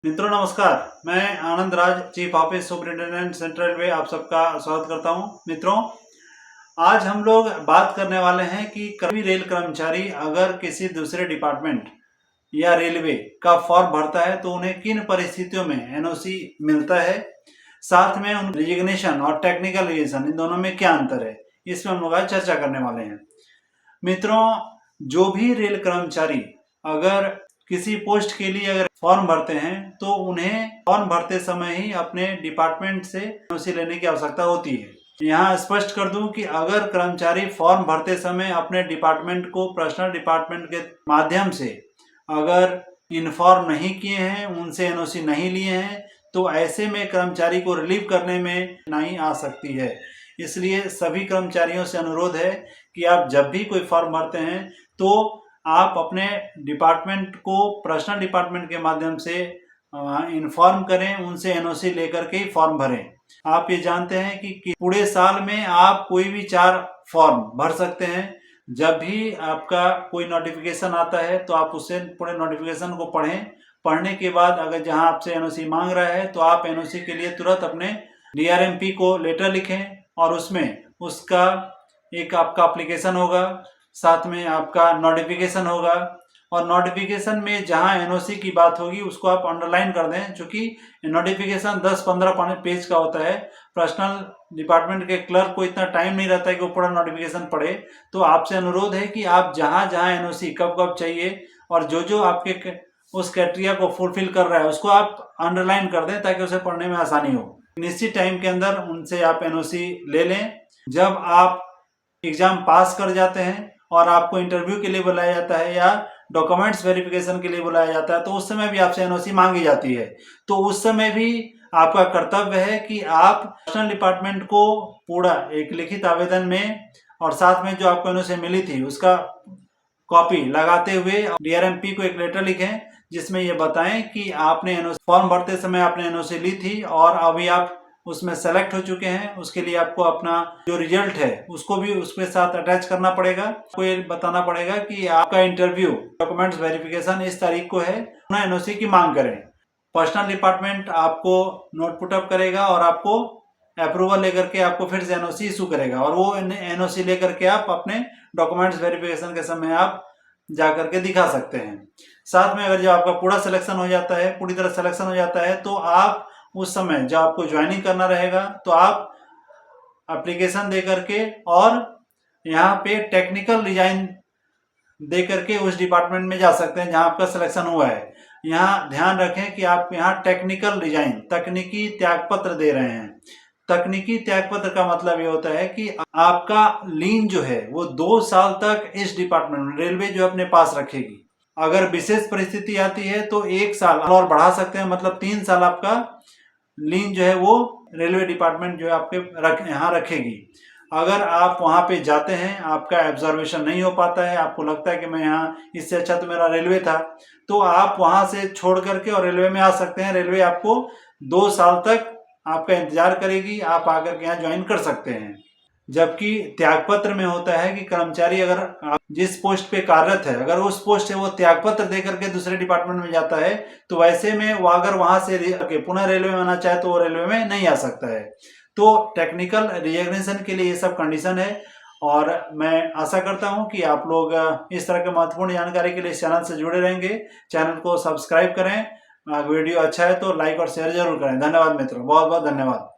मित्रों नमस्कार, मैं Anand Raj, chief office superintendent central railway आप सबका स्वागत करता हूं। मित्रों, आज हम लोग बात करने वाले हैं कि कभी रेल कर्मचारी अगर किसी दूसरे डिपार्टमेंट या रेलवे का फॉर्म भरता है तो उन्हें किन परिस्थितियों में एनओसी मिलता है, साथ में उन रिजिग्नेशन और टेक्निकल रिजिग्नेशन इन दोनों में क्या अंतर है, इसमें हम लोग आज चर्चा करने वाले हैं। मित्रों, जो भी रेल कर्मचारी अगर किसी पोस्ट के लिए अगर फॉर्म भरते हैं तो उन्हें फॉर्म भरते समय ही अपने डिपार्टमेंट से एनओसी लेने की आवश्यकता होती है। यहाँ स्पष्ट कर दूं कि अगर कर्मचारी फॉर्म भरते समय अपने डिपार्टमेंट को पर्सनल डिपार्टमेंट के माध्यम से अगर इन्फॉर्म नहीं किए हैं, उनसे एनओसी नहीं लिए हैं, तो ऐसे में कर्मचारी को रिलीव करने में नहीं आ सकती है। इसलिए सभी कर्मचारियों से अनुरोध है कि आप जब भी कोई फॉर्म भरते हैं तो आप अपने डिपार्टमेंट को पर्सनल डिपार्टमेंट के माध्यम से इन्फॉर्म करें, उनसे एनओसी लेकर के ही फॉर्म भरें। आप ये जानते हैं कि पूरे साल में आप कोई भी 4 फॉर्म भर सकते हैं। जब भी आपका कोई नोटिफिकेशन आता है तो आप उससे पूरे नोटिफिकेशन को पढ़ें। पढ़ने के बाद अगर जहां आपसे एनओसी मांग रहा है तो आप एनओसी के लिए तुरंत अपने डीआरएमपी को लेटर लिखें और उसमें उसका एक आपका एप्लीकेशन होगा, साथ में आपका नोटिफिकेशन होगा और नोटिफिकेशन में जहां एनओसी की बात होगी उसको आप अंडरलाइन कर दें। चूंकि नोटिफिकेशन 10-15 पेज का होता है, पर्सनल डिपार्टमेंट के क्लर्क को इतना टाइम नहीं रहता है कि वो पूरा नोटिफिकेशन पढ़े। तो आपसे अनुरोध है कि आप जहां जहां एनओसी कब कब चाहिए और जो जो आपके उस क्राइटेरिया को फुलफिल कर रहा है उसको आप अंडरलाइन कर दें ताकि उसे पढ़ने में आसानी हो। निश्चित टाइम के अंदर उनसे आप एनओसी ले लें। जब आप एग्जाम पास कर जाते हैं और आपको इंटरव्यू के लिए बुलाया जाता है या डॉक्यूमेंट्स वेरिफिकेशन के लिए बुलाया जाता है तो उस समय भी आपसे एनओसी मांगी जाती है। तो उस समय भी आपका कर्तव्य है कि आप पर्सनल डिपार्टमेंट को पूरा एक लिखित आवेदन में और साथ में जो आपको एनओसी मिली थी उसका कॉपी लगाते हुए डीआरएमपी को एक लेटर लिखें जिसमें ये बताएं कि आपने एनओसी फॉर्म भरते समय आपने एनओसी ली थी और अभी आप उसमें सेलेक्ट हो चुके हैं। उसके लिए आपको अपना जो रिजल्ट है उसको भी उसके साथ अटैच करना पड़ेगा। आपको ये बताना पड़ेगा कि आपका इंटरव्यू डॉक्यूमेंट्स वेरिफिकेशन इस तारीख को है, एनओसी की मांग करें। पर्सनल डिपार्टमेंट आपको नोट पुटअप करेगा और आपको अप्रूवल लेकर के आपको फिर से एनओसी इशू करेगा और वो एनओसी लेकर के आप अपने डॉक्यूमेंट्स वेरिफिकेशन के समय आप जा करके दिखा सकते हैं। साथ में अगर जब आपका पूरा सिलेक्शन हो जाता है, पूरी तरह सिलेक्शन हो जाता है, तो आप उस समय जब आपको ज्वाइनिंग करना रहेगा तो आप एप्लीकेशन दे करके और यहाँ पे टेक्निकल रिजाइन दे करके उस डिपार्टमेंट में जा सकते हैं जहाँ आपका सिलेक्शन हुआ है। यहाँ ध्यान रखें कि आप यहाँ टेक्निकल रिजाइन तकनीकी त्यागपत्र दे रहे हैं। तकनीकी त्यागपत्र का मतलब ये होता है कि आपका लीन जो है वो 2 साल तक इस डिपार्टमेंट रेलवे जो अपने पास रखेगी। अगर विशेष परिस्थिति आती है तो 1 साल और बढ़ा सकते हैं, मतलब 3 साल आपका लीन जो है वो रेलवे डिपार्टमेंट जो है आपके यहाँ रखेगी। अगर आप वहाँ पे जाते हैं, आपका ऑब्जर्वेशन नहीं हो पाता है, आपको लगता है कि मैं यहाँ इससे अच्छा तो मेरा रेलवे था, तो आप वहाँ से छोड़ करके और रेलवे में आ सकते हैं। रेलवे आपको 2 साल तक आपका इंतजार करेगी, आप आकर के यहाँ ज्वाइन कर सकते हैं। जबकि त्यागपत्र में होता है कि कर्मचारी अगर जिस पोस्ट पे कार्यरत है अगर उस पोस्ट से वो त्यागपत्र दे करके दूसरे डिपार्टमेंट में जाता है तो वैसे में वो अगर वहां से पुनः रेलवे में आना चाहे तो वो रेलवे में नहीं आ सकता है। तो टेक्निकल रिजिग्नेशन के लिए ये सब कंडीशन है और मैं आशा करता हूं कि आप लोग इस तरह के महत्वपूर्ण जानकारी के लिए इस चैनल से जुड़े रहेंगे। चैनल को सब्सक्राइब करें। वीडियो अच्छा है तो लाइक और शेयर जरूर करें। धन्यवाद मित्रों, बहुत बहुत धन्यवाद।